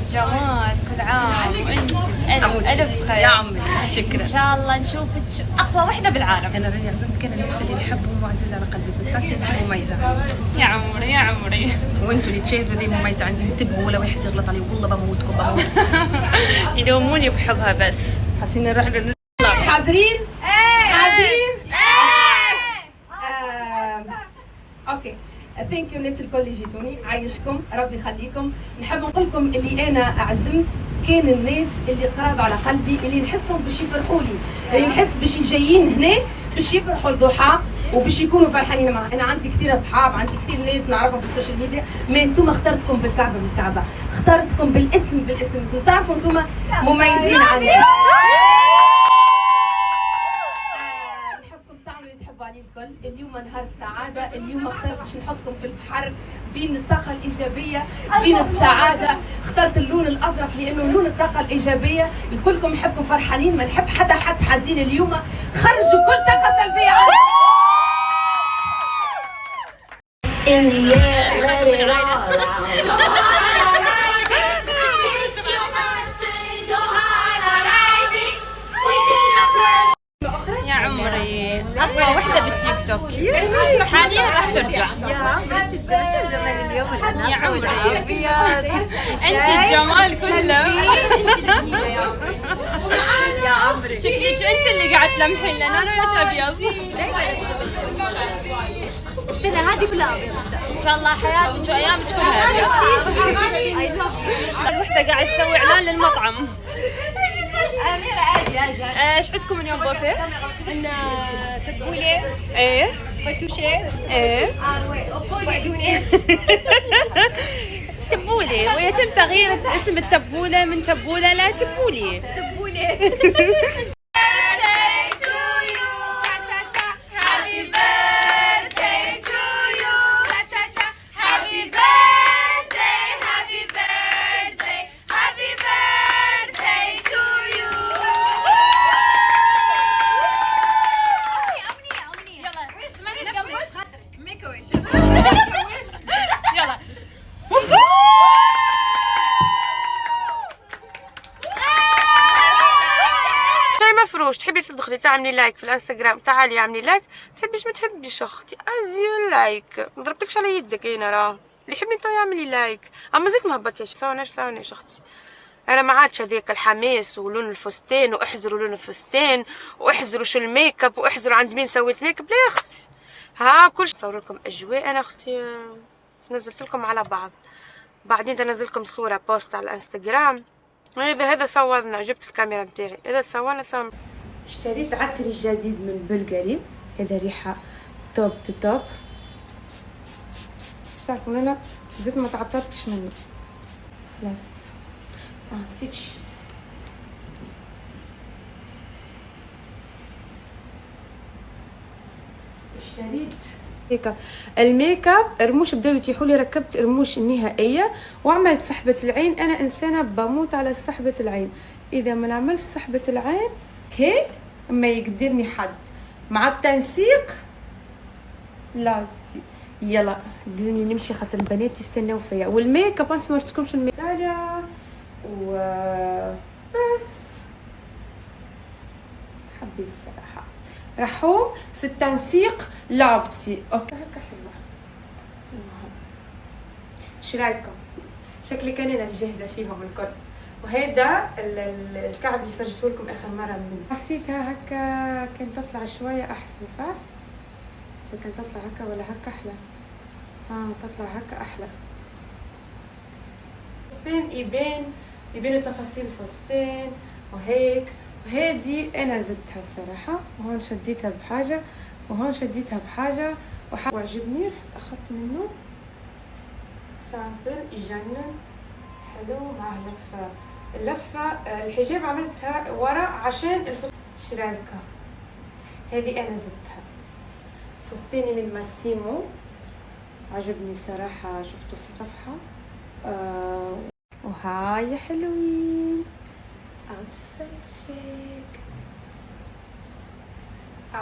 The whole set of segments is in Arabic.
الجمال، كل عام وانت بألف خير. يا عمي شكرا. ان شاء الله نشوفك اقوى وحده بالعالم. انا راني عزمتك، انا الناس اللي نحبهم وعزيزه على قلبي، زبطاتي انت مميزه. يا عمري يا عمري. وانتوا اللي تشاهدوا هذه مميزه عندي، انتبهوا ولا واحد يغلط علي والله بموتكم يلوموني بحبها بس حاسين نروح حاضرين؟ حاضرين؟ اوكي ثانك يو الناس الكل اللي جيتوني، عايشكم ربي يخليكم. نحب نقول لكم اللي انا عزمت كان الناس اللي قراب على قلبي، اللي نحسهم باش يفرحوا لي، اللي نحس باش جايين هنا باش يفرحوا الضحى وباش يكونوا فرحانين معاه. انا عندي كثير اصحاب، عندي كثير ناس نعرفهم في السوشيال ميديا، ما انتم اخترتكم بالكعبه، اخترتكم بالاسم تعرفوا انتم مميزين عني. علي الكل. اليوم نهار السعادة، اليوم اخترت باش نحطكم في البحر بين الطاقة الإيجابية بين السعادة. اخترت اللون الأزرق لأنه لون الطاقة الإيجابية، الكلكم نحبكم فرحانين، ما نحب حد حزين. اليوم خرجوا كل طاقة سلبية عنكم. يا عمري اقوى وحده بالتيك توك حاليا راح ترجع. يا بنتي شو جمال اليوم يا عمري انت الجمال كله. يا عمري شكلك انت اللي قاعد تلمحين لنا، انا وياك ابيض. السنة هذه كلها ابيض ان شاء الله حياتك وايامك كلها ابيض. الوحده قاعد تسوي اعلان للمطعم. أميرة اجي ايش عندكم اليوم بوفيه؟ عندنا تبولة ايه فتوشة ايه وبقدونس. تبولة، ويتم تغيير اسم التبولة من تبولة لا تبولة. تبولة. تحبي تدخلي تعملي لايك في الانستغرام، تعالي اعملي لايك. تحبيش ما تحبيش اختي ازيو لايك، ما ضربتكش على يدك هنا راه. اللي يحب انت يعملي لايك، اما زيت ما هبطيش. ساوناش اختي، انا ما عادش هذيك الحماس ولون الفستان واحزروا لون الفستان واحزروا شو الميك اب واحزروا عند مين سويت ميك اب. لا يا اختي، ها كل صور لكم اجواء. انا اختي نزلت لكم على بعض، بعدين تنزلكم صوره بوست على الانستغرام. هذا صورنا، جبت الكاميرا بتاعي، اذا تصورنا. اشتريت عطر جديد من بلغاري، هذا ريحه توب تو توب. مش تعرفوا انا زيت ما تعطرتش منه خلاص. نسيتش. اشتريت الميك اب، رموش بداو يتيحوا لي، ركبت رموش النهائيه وعملت سحبه العين. انا انسانه بموت على سحبه العين، اذا ما نعملش سحبه العين هي ما يقدرني حد. مع التنسيق لا يلا لازمني نمشي خاطر البنات يستناو فيا. والميك اب ما سمرتكمش الميك و بس حبيت صراحه رحوم في التنسيق لعبتي. اوكي هكا حلوه. المهم ايش رايكم؟ شكلي كان انا جاهزه فيهم الكل. وهذا الكعب اللي فرجته لكم اخر مره من حسيتها هكا كانت تطلع شويه احسن صح؟ كانت تطلع هكا ولا هكا احلى؟ تطلع هكا احلى. فستان يبين تفاصيل الفستان وهيك. وهذه انا زدتها الصراحه، وهون شديتها بحاجه وهون شديتها بحاجه وعجبني. رحت اخذت منه سامبل يجنن حلو مع اللفه. الحجاب عملتها ورا عشان الفستان. ايش رايكم؟ هذه انا زدتها. فستاني من ماسيمو عجبني صراحه، شفته في صفحه. وهاي حلوين. outfit chic,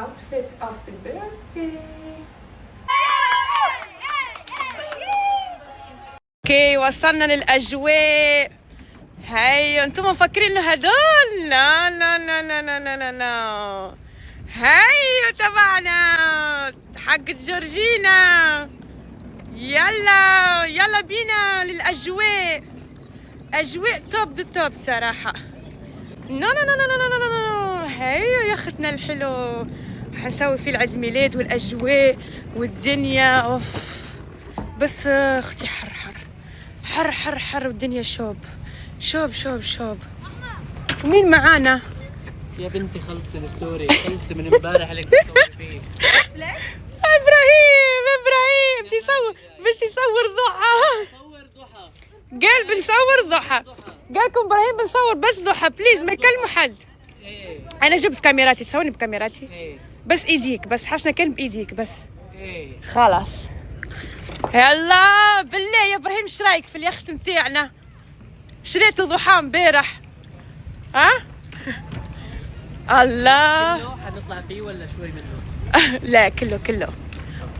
outfit of the birthday. اوكي وصلنا للاجواء هاي انتم مفكرين انه هدول؟ لا لا لا لا لا لا لا لا، هاي تبعنا حق جورجينا. يلا يلا بينا للاجواء، اجواء توب دو توب صراحه. نو نو نو نو نو نو نو، هاي يا اختنا الحلو، حنسوي فيه العيد ميلاد والاجواء والدنيا. اوف بس اختي حر حر حر حر حر، والدنيا شوب شوب شوب شوب. مين معانا؟ يا بنتي خلصي الستوري، خلصي من امبارح اللي كنت تصور فيه. ابراهيم باش يصور ضحى. صور ضحى. قال بنصور ضحى، قالكم ابراهيم بنصور بس ضحى، بليز ما يكلموا حد. ايه انا جبت كاميراتي، تصورني بكاميراتي. ايه بس ايديك، بس حشنا كلم بايديك بس. ايه خلاص يلا بالله يا ابراهيم، ايش رايك في اليخت متاعنا؟ شريته ضحى امبارح. ها الله. كله حنطلع فيه ولا شوي منه؟ لا كله كله.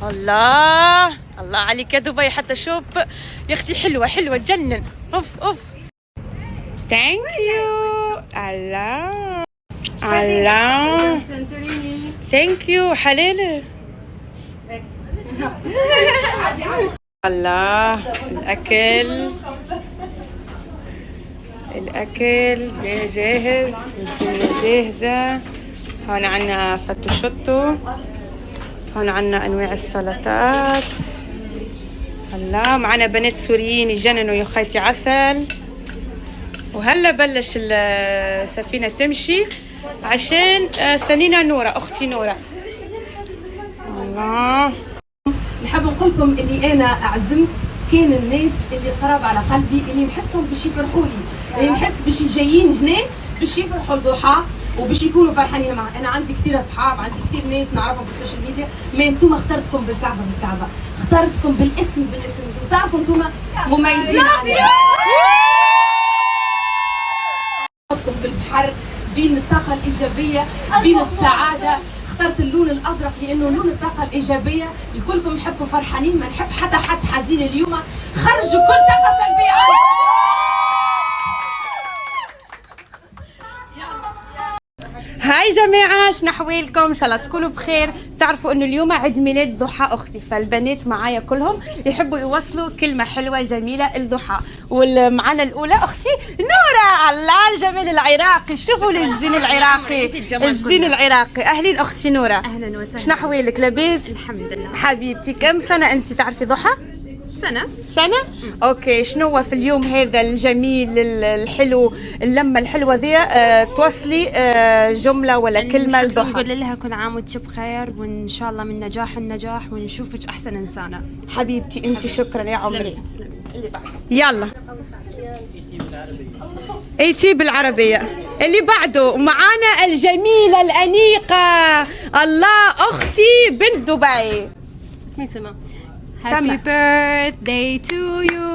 الله الله عليك يا دبي، حتى شوف يا اختي حلوه حلوه تجنن. اوف اوف ثانك يو. الله الله ثانك يو حليله. الله الاكل الاكل جاهز، الدنيا جاهزه. هون عنا فتو شطو، هون عنا انواع السلطات. الله معنا بنات سوريين يجننوا يا خيتي عسل. وهلا بلش السفينه تمشي عشان استنينا نوره اختي نوره. الله نحب نقول لكم اللي انا عزمت كان الناس اللي قراب على قلبي، اللي نحسهم باش يفرحوا لي، اللي نحس باش جايين هنا باش يفرحوا الضحى وباش يكونوا فرحانين معي. انا عندي كثير اصحاب، عندي كثير ناس نعرفهم في السوشيال ميديا، ما انتم اخترتكم بالكعبه بالكعبه، اخترتكم بالاسم تعرفوا انتم مميزين عني. اخترتكم بالبحر، بين الطاقه الايجابيه، بين السعاده. اخترت اللون الازرق لانه لون الطاقه الايجابيه. الكلكم نحبكم فرحانين، ما نحب حتى حد حزين اليوم. خرجوا كل طاقه سلبيه عني. هاي جماعة، شنو احوالكم؟ ان شاء الله تكونوا بخير. تعرفوا انه اليوم عيد ميلاد ضحى اختي، فالبنات معايا كلهم يحبوا يوصلوا كلمة حلوة جميلة لضحى. والمعانا الاولى اختي نورة. الله الجمال العراقي، شوفوا لي الزين العراقي، الزين العراقي. اهلين اختي نورة. اهلا وسهلا. شنو احوالك؟ لاباس؟ الحمد لله. حبيبتي كم سنة انت تعرفي ضحى؟ سنة. اوكي، شنو هو في اليوم هذا الجميل الحلو، اللمه الحلوه ذي، توصلي جمله ولا كلمه لضحى؟ نقول لها كل عام وانت بخير، وان شاء الله من نجاح لنجاح، ونشوفك احسن انسانه. حبيبتي انت شكرا يا عمري. يلا ايتي بالعربيه. اللي بعده معانا الجميله الانيقه، الله اختي بنت دبي. اسمي سما. سما. Happy birthday to you.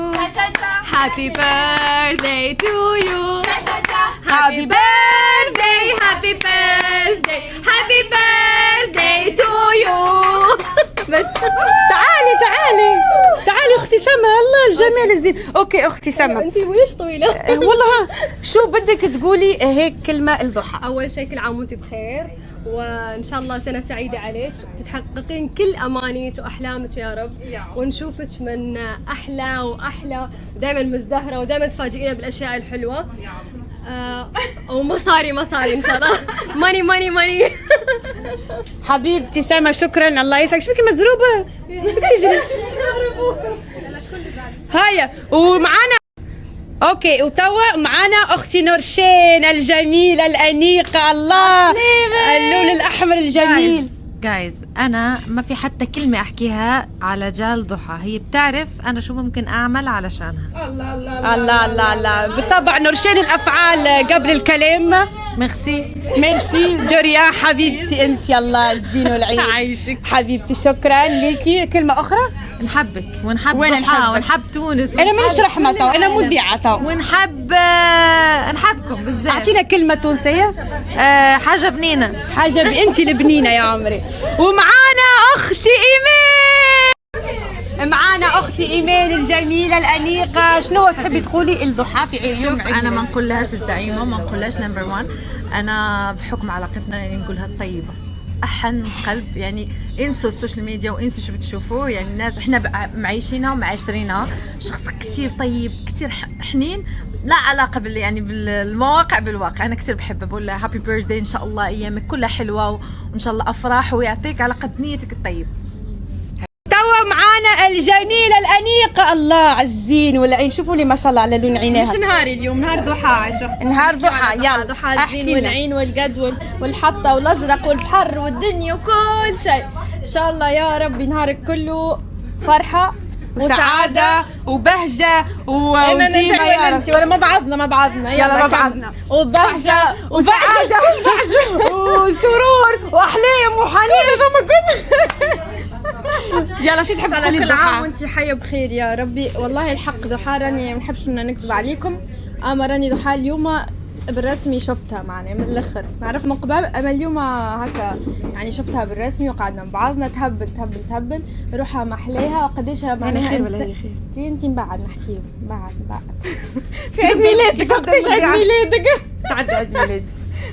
Happy birthday to you. Happy birthday, happy birthday, happy birthday to you. بس تعالي اختي سما. الله الجمال الزين. اوكي اختي سما، انت وليش طويلة؟ والله ها شو بدك تقولي هيك كلمه لضحى؟ اول شيء كل عام وانت بخير، وان شاء الله سنه سعيده عليك، تتحققين كل امانيك واحلامك يا رب، ونشوفك من احلى واحلى، ودائما مزدهره، ودائما تفاجئينا بالاشياء الحلوه. ومصاري ان شاء الله. ماني. حبيبتي سما شكرا. الله يسعدك. شو بك مزروبه؟ شو بك تجري؟ هيا ومعانا اوكي، وتوا معانا اختي نورشين الجميله الانيقه. الله اللون الاحمر الجميل. جايز انا ما في حتى كلمه احكيها على جال ضحى، هي بتعرف انا شو ممكن اعمل علشانها. الله بالطبع نورشين الافعال قبل الكلام. ميرسي. ميرسي دوريا حبيبتي انت. الله الزين والعيد. عايشك حبيبتي شكرا ليكي. كلمه اخرى؟ نحبك ونحب وين ضحى نحبك؟ ونحب تونس. انا مانيش رحمه تو، انا مذيعه تو. ونحب نحبكم بزاف. اعطينا كلمه تونسيه. حاجه بنينه. حاجه انت البنينه يا عمري. ومعانا اختي ايمان. معانا اختي ايمان الجميله الانيقه، شنو تحبي تقولي الضحى في يوم شوف عيد انا ما ميلاد؟ نقولهاش الزعيمه، ما نقولهاش نمبر 1. انا بحكم علاقتنا يعني نقولها الطيبه، احن قلب. يعني انسوا السوشيال ميديا وانسوا شو بتشوفوا، يعني الناس احنا معيشينها ومعاشرينها. شخص كتير طيب كتير حنين، لا علاقه يعني بالمواقع بالواقع. انا كتير بحبه، بقول لها هابي بيرثداي، ان شاء الله ايامك كلها حلوه وان شاء الله افراح، ويعطيك على قد نيتك الطيب. توا معانا الجميله الانيقه، الله عالزين والعين، شوفوا لي ما شاء الله على لون عينيها. مش نهاري اليوم، نهار ضحى عشان نهار ضحى، يلا ضحى احكي الزين لنا. والعين والقد والحطه والازرق والبحر والدنيا وكل شيء. ان شاء الله يا ربي نهارك كله فرحه وسعاده وبهجه وديما يا رب. ولا ما بعضنا يلا مع بعضنا. وبهجه وسعاده وسرور واحلام وحنين يلا شو تحب تقولي كل عام الضحى؟ وانت حيه بخير يا ربي. والله الحق ضحى راني ما نحبش ان نكذب عليكم، اما راني ضحى اليوم بالرسمي شفتها معنا من الاخر، نعرف من قبل، اما اليوم هكا يعني شفتها بالرسمي وقعدنا مع بعضنا تهبل روحها محليها وقديش معناها خير ولا هي خير؟ انت من بعد نحكي بعد في عيد ميلادك. وقتاش عيد ميلادك؟ تعدى عيد ميلادي.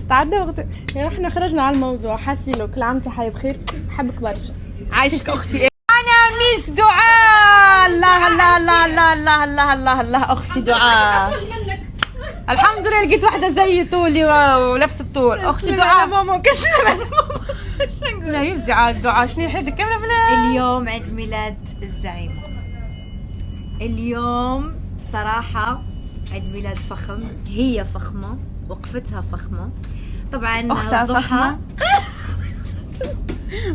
تعدى وقت يعني احنا خرجنا على الموضوع. حاسي له كل عام انت حيه بخير، بحبك برشا. عايشك اختي. انا ميس دعاء. الله الله الله الله الله الله الله الله اختي دعاء. الحمد لله لقيت واحده زي طولي ونفس الطول. اختي دعاء ماما لا يزعل دعاء. شنو حدك كامله بلا اليوم عيد ميلاد الزعيمة. اليوم صراحة عيد ميلاد فخم، هي فخمة، وقفتها فخمة. طبعا اختها ضحى فخمه.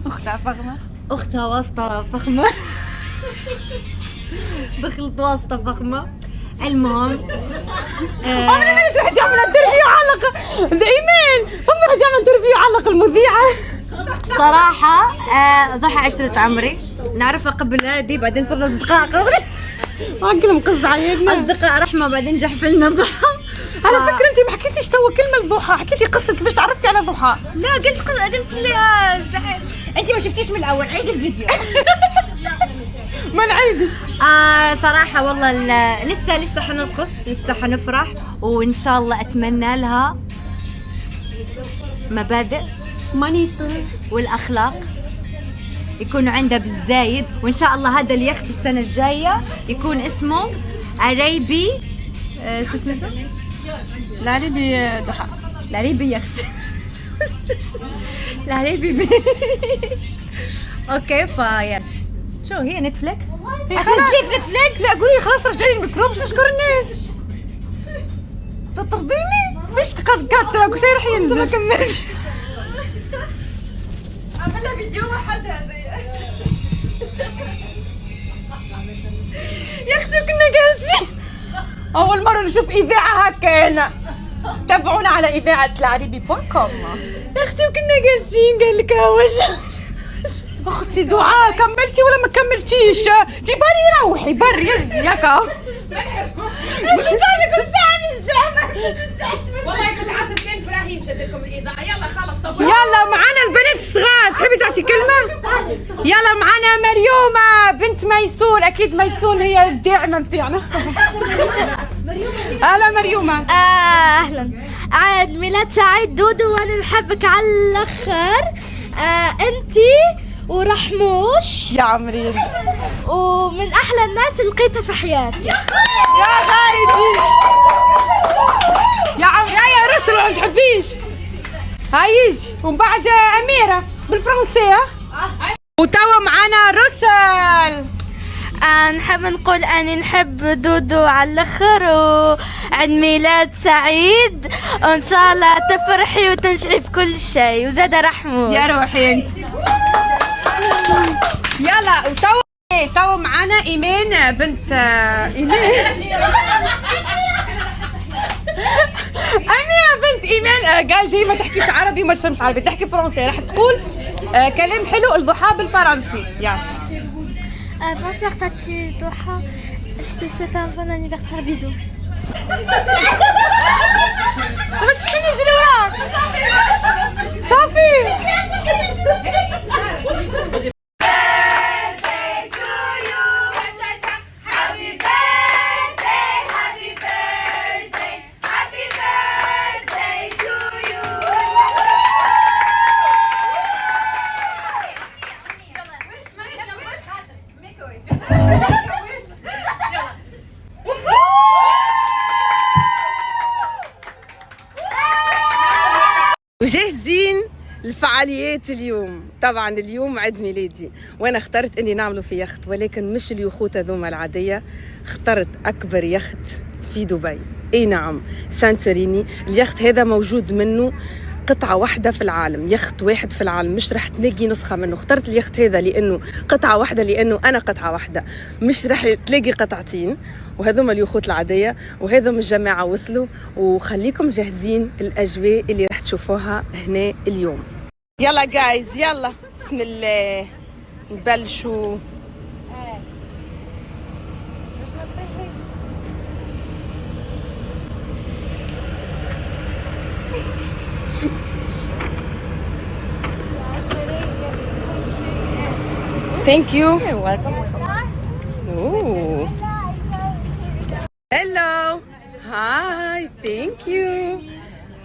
اختها فخمه. اختها واسطة فخمة. دخلت واسطة فخمة. المهم انا بنت واحد يعمل انترفيو علق ايمان، فما واحد يعمل انترفيو علق المذيعه. صراحة ضحى عشرة عمري، نعرفها قبل هادي، بعدين صرنا أصدقاء عقل مقص عيالنا. أصدقاء رحمة، بعدين جحفلنا ضحى. على فكره انت ما حكيتيش توا كلمه الضحى، حكيتي قصه كيفاش تعرفتي على ضحى. لا قلت لها انت ما شفتيش من الاول، عيد الفيديو. ما نعيدش. صراحه والله لسه حنرقص، لسه حنفرح، وان شاء الله اتمنى لها مبادئ مانيتو والاخلاق يكونوا عندها بالزايد، وان شاء الله هذا اليخت السنه الجايه يكون اسمه عريبي شو اسمه؟ العريبي ضحى. العريبي يخت. العريبي بيش. اوكي فيس. شو هي نتفليكس؟ خلاص نتفليكس. لا قولي خلاص رجعي الميكروب باش نشكر الناس. تطرديني؟ فيش كات كل شيء راح ينزل. ما كملتش. عملها فيديو واحد هذا يا اختي كنا جالسين اول مره نشوف اذاعه هكا. هنا تابعونا على اذاعه العريبي.com. يا اختي وكنا جالسين قال لك واش اختي دعاء كملتي ولا ما كملتيش؟ تي بري روحي بري يزي ياكا. صار لكم ساعه نزعم. والله كنت عارفه فين ابراهيم شد لكم الاذاعه. يلا خلص يلا معانا البنات الصغار، تحبي تعطي كلمه؟ يلا معانا مريومه بنت ميسون، اكيد ميسون هي الداعمه نتاعنا. اهلا مريومه. اهلا، عيد ميلاد سعيد دودو، وانا نحبك على الاخر. انتي ورحموش يا عمري ومن احلى الناس اللي لقيتها في حياتي. يا غايدي يا عم يا رسل ما تحبيش. هايجي ومن بعد اميره بالفرنسيه. وتوا معانا رسل. نحب نقول اني نحب دودو على الاخر، وعيد ميلاد سعيد، وان شاء الله تفرحي وتنجحي في كل شيء، وزاد رحموش. يا روحي انت. يلا وتوا معانا ايمان بنت ايمان. أميرة بنت إيمان قالت هي ما تحكيش عربي وما تفهمش عربي، تحكي فرنسي، راح تقول كلام حلو الضحى بالفرنسي. يلا. Bonsoir Tati Doha, je te souhaite un bon anniversaire, bisous. شكون يجري وراك؟ صافي. وجاهزين الفعاليات اليوم. طبعا اليوم عيد ميلادي وانا اخترت اني نعمله في يخت، ولكن مش اليخوت هذوما العاديه، اخترت اكبر يخت في دبي. اي نعم، سانتوريني. اليخت هذا موجود منه قطعة واحدة في العالم، يخت واحد في العالم، مش رح تلاقي نسخة منه. اخترت اليخت هذا لأنه قطعة واحدة، لأنه أنا قطعة واحدة، مش رح تلاقي قطعتين. وهذوما اليخوت العادية، وهذوما الجماعة وصلوا. وخليكم جاهزين الأجواء اللي رح تشوفوها هنا اليوم. يلا جايز، يلا بسم الله نبلشوا. Thank you. You're welcome. Ooh. Hello. Hi. Thank you.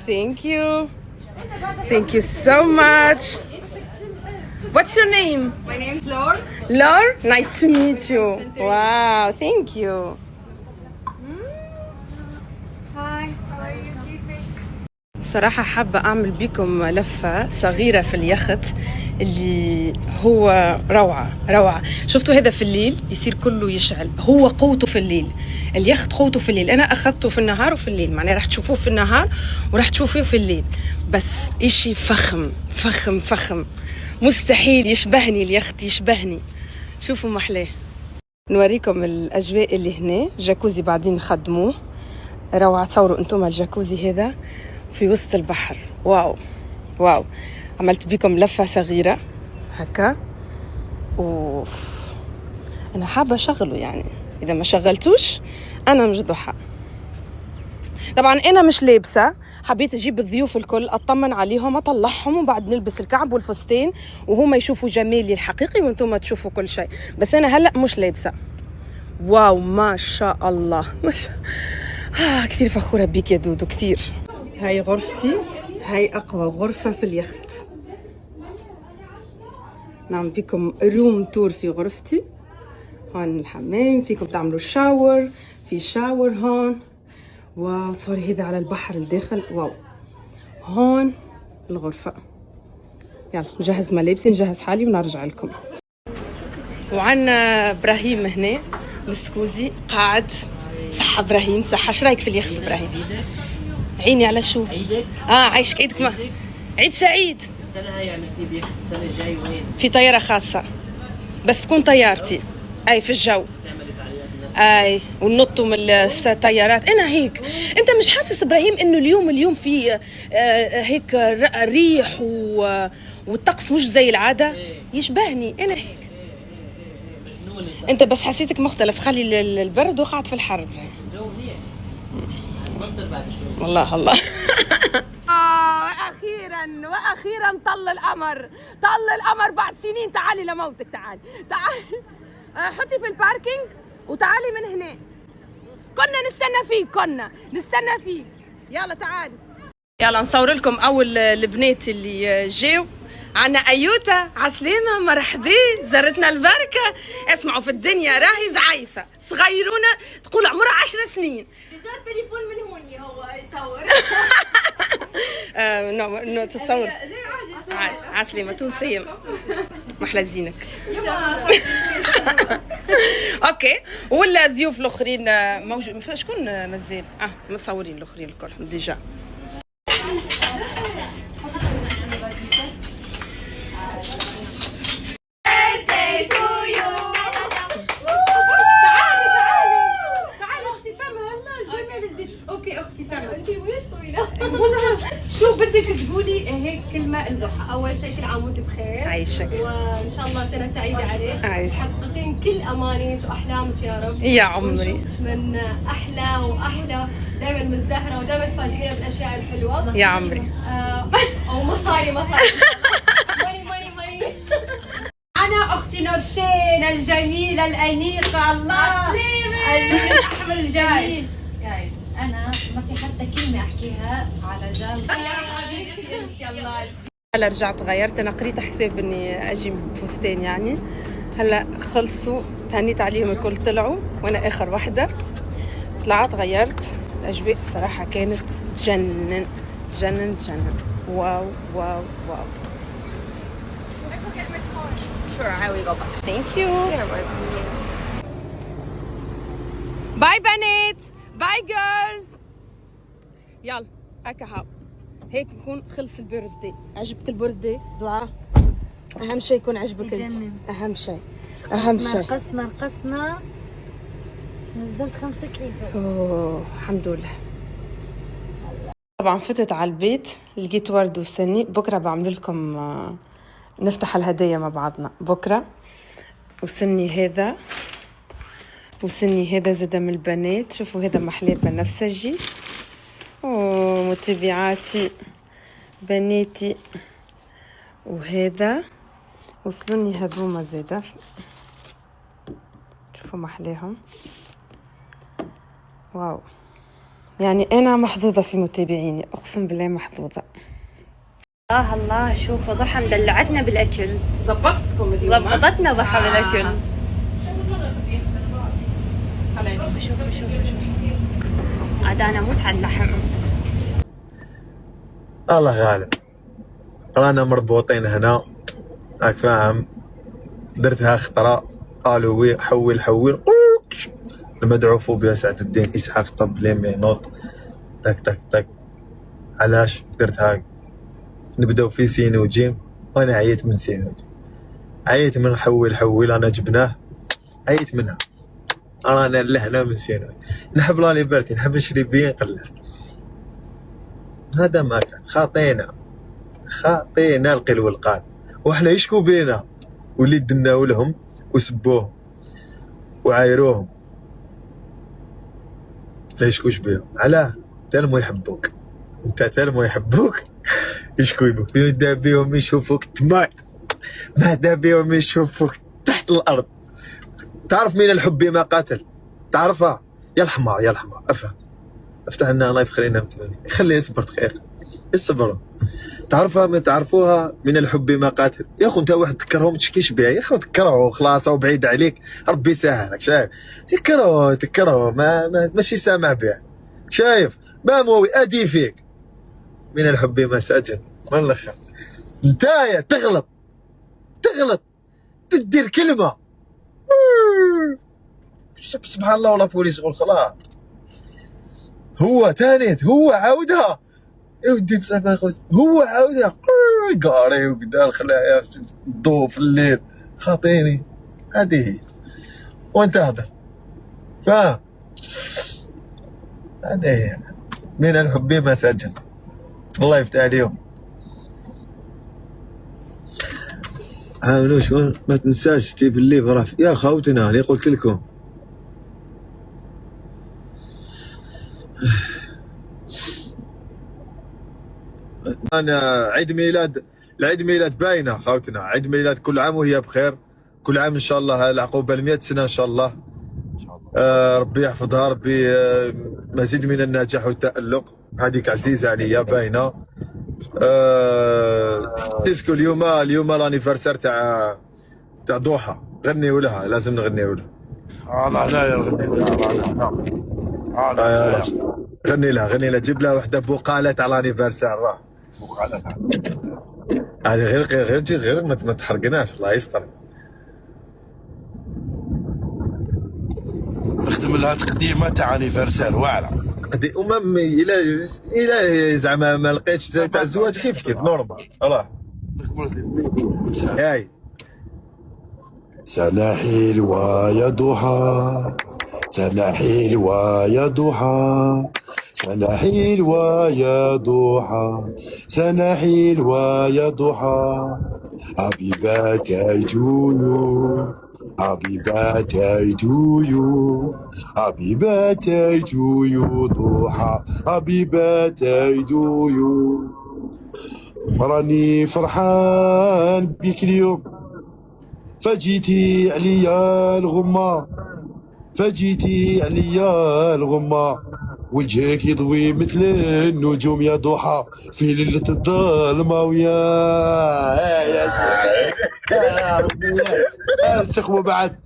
Thank you. Thank you so much. What's your name? My name's Laure. Laure? Nice to meet you. Wow. Thank you. Hi. How are you keeping? صراحة حابة أعمل بكم لفة صغيرة في اليخت اللي هو روعة. شفتوا هذا في الليل يصير كله يشعل، هو قوته في الليل. اليخت قوته في الليل. أنا أخذته في النهار وفي الليل، معناه راح تشوفوه في النهار وراح تشوفوه في الليل. بس إشي فخم مستحيل يشبهني اليخت، يشبهني. شوفوا محلاه. نوريكم الأجواء اللي هنا. جاكوزي بعدين نخدموه، روعة. تصوروا أنتم الجاكوزي هذا في وسط البحر. واو. عملت بكم لفة صغيرة هكا. اوف، انا حابة اشغله، يعني اذا ما شغلتوش انا مجدوحة. طبعا انا مش لابسة، حبيت اجيب الضيوف الكل اطمن عليهم، اطلعهم وبعد نلبس الكعب والفستين وهم يشوفوا جمالي الحقيقي وانتم تشوفوا كل شيء. بس انا هلأ مش لابسة. واو ما شاء الله، ما شاء كثير فخورة بيك يا دودو، كثير. هاي غرفتي، هاي أقوى غرفة في اليخت. نعم بكم روم تور في غرفتي. هون الحمام، فيكم تعملوا شاور، في شاور هون. واو صوري هذا على البحر الداخل. واو. هون الغرفة. يلا نجهز ملابسي، نجهز حالي ونرجع لكم. وعنا إبراهيم هنا مستكوزي قاعد. صحة إبراهيم، صحة. ايش رايك في اليخت إبراهيم؟ عيني على شو؟ عيدك؟ عايشك عيدك. ما عيد سعيد. السنة هاي عملتي بيخت، السنة الجاي وين؟ في طيارة خاصة، بس تكون طيارتي أي في الجو. تعملي فعاليات الناس. أي وننطوا من الطيارات. أنا هيك. أنت مش حاسس إبراهيم إنه اليوم في هيك ريح والطقس مش زي العادة؟ يشبهني أنا هيك. مجنون. أنت بس حسيتك مختلف. خلي البرد وقعد في الحر. الجو منيح. مطر بعد شوي. الله واخيرا طل القمر بعد سنين. تعالي لموتك، تعالي حطي في الباركينج وتعالي من هنا. كنا نستنى فيك. يلا تعالي. يلا نصور لكم اول البنات اللي جاوا. عنا ايوتا عسلامة، مرحبا، زرتنا البركة. اسمعوا، في الدنيا راهي ضعيفة صغيرونة تقول عمرها 10 سنين. جا التليفون من هوني هو يصور. نو تتصور. عسلامة تونسية، محلى زينك. اوكي. ولا الضيوف الاخرين موجود؟ شكون مازال؟ متصورين الاخرين الكل ديجا. شو بدك تقولي هيك كلمة الضحى؟ أول شيء كل عام وأنت بخير. عايشك. وإن شاء الله سنة سعيدة عليك. تحققين كل أمانيك وأحلامك يا رب. يا عمري. من أحلى وأحلى، دائما مزدهرة ودائما تفاجئينا بالأشياء الحلوة. يا عمري. أو مصاري. ماني. أنا أختي نورشين الجميلة الأنيقة. الله عسلامة. الأحمر الجميل. جايز انا ما في حتى كلمه احكيها على جو. يا حبيبتي انت. الله هلا رجعت غيرت. انا قريت حساب اني اجي بفستان، يعني هلا خلصوا، تهنيت عليهم الكل طلعوا وانا اخر وحده. طلعت غيرت. الاجواء الصراحه كانت تجنن تجنن تجنن. واو واو واو. Sure, I will go back. Thank you. باي بنات، باي جيرلز. يلا هكا هاو هيك يكون خلص البيرثدي. عجبك البيرثدي دعاء؟ اهم شيء يكون عجبك انت. اهم شيء اهم شيء. رقصنا نزلت 5 كيلو. اوه الحمد لله. طبعا فتت على البيت لقيت ورد وسني. بكره بعمل لكم نفتح الهدايا مع بعضنا بكره. وسني هذا وسني هذا زاد من البنات. شوفوا هذا محلاه بنفسجي. متابعاتي بناتي. وهذا وصلوني هذوما زاده. شوفوا محلاهم. واو يعني انا محظوظه في متابعيني، اقسم بالله محظوظه. الله شوفوا ضحى مدلعتنا بالاكل. زبطتكم اليوم. ضبطتنا ضحى بالاكل. شوفوا عاد انا اموت على اللحم. الله غالب، رانا مربوطين هنا راك فاهم. درتها خطره قالوا وي حول المدعو فوبيا سعد الدين اسحاق طب لي مينوط تك تك تك. علاش درتها؟ نبداو في سين وجيم وانا عييت من سين وجيم، عييت من حول انا جبناه، عييت منها. رانا لهنا من سين وجيم. نحب لا ليبرتي، نحب نشري بيه نقلع. هذا ما كان خاطينا القيل والقال، واحنا يشكو بينا واللي دناو لهم وسبوهم وعايروهم. لا يشكوش بيهم. علاه؟ تلمو يحبوك انت، تلمو يحبوك يشكو بيك. يدا بيهم يشوفوك تمايت، ما دا بيهم يشوفوك تحت الارض. تعرف مين الحب ما قاتل؟ تعرفها؟ يا الحمار افهم. افتح لنا لايف خلينا متمانين. خليه يصبر دقيقه يصبروا. تعرفها من تعرفوها من الحب ما قاتل. يا اخو انت واحد تكرههم تشكيش بها يا اخو، تكرهه خلاص وبعيد عليك ربي يسهلك. شايف؟ تكرهه ماشي سامع بها. شايف؟ ما موي ادي فيك من الحب ما سجن. من الاخر نتايا تغلط تدير كلمه سبحان الله ولا بوليس يقول خلاص. هو تانيت هو عاودها يا ودي بصح ما ياخذ. هو عاودها قاري وقدار خلايا الضوء في الليل خاطيني. هذه هي وانت هذا فاهم. هذه هي من الحب ما سجن. الله يفتح عليهم. عاونوا شلون ما تنساش ستيف الليف راه يا خوتنا. انا قلت لكم انا العيد ميلاد باينه خوتنا. عيد ميلاد كل عام وهي بخير، كل عام ان شاء الله العقوبه 100 سنه ان شاء الله. ربي يحفظها، ربي مزيد من النجاح والتألق. هذيك عزيزه عليا باينه. ديسكو اليوم لانيفرسير تاع ضحى. غنيو لها، لازم نغنيو لها. انا هنايا غني لها جيب لها وحده بقاله تاع لانيفرسير. راه بقاله هذه غير ما تحرقناش الله يستر. نخدم لها تقديمه تاع انيفرسير واعره. الى زعما ما لقيتش تاع الزواج كيف نورمال. راه هاي سنة حلوة يا ضحى، سنة حلوة يا ضحى، سنة حلوة يا ضحى، سنة حلوة يا ضحى. Happy birthday to you, happy birthday to you, happy birthday to you ضحى، happy birthday to you. راني فرحان بيك اليوم، فجيتي عليا الغمة، فجيتي عليا الغمة، وجهك يضوي مثل النجوم يا ضحى في ليلة الظلمة. ويا يا شيخ يا ربي نسخموا بعد.